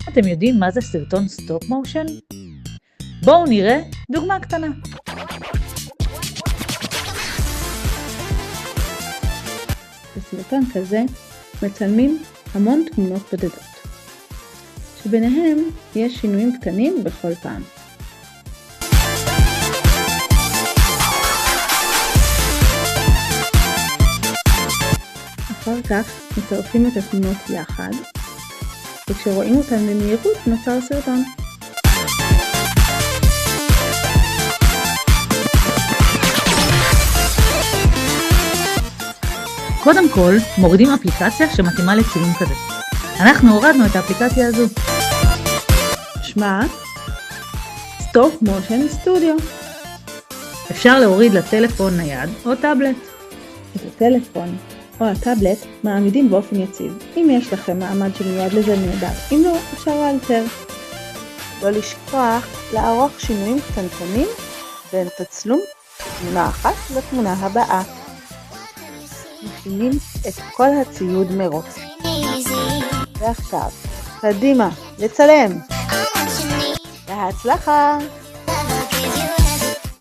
אתם יודעים מה זה סרטון סטופ מושן? בואו נראה דוגמה קטנה. בסרטון כזה מצלמים המון תמונות בודדות, שביניהם יש שינויים קטנים בכל פעם. אחר כך מצרפים את התמונות יחד, וכשרואים אותן במהירות נוצר סרטון. קודם כל, מורידים אפליקציה שמתאימה לצילום כזה. אנחנו הורדנו את האפליקציה הזו. שמה סטופ מושן סטודיו. אפשר להוריד לטלפון נייד או טאבלט. את הטלפון או הטאבלט מעמידים באופן יציב. אם יש לכם מעמד שמיועד לזה נהדר, אם לא, אפשר לאלתר. לא לשכוח לערוך שינויים קטנטנים בין תצלום תמונה אחת לתמונה הבאה. מכינים את כל הציוד מראש. ועכשיו, קדימה, לצלם. בהצלחה!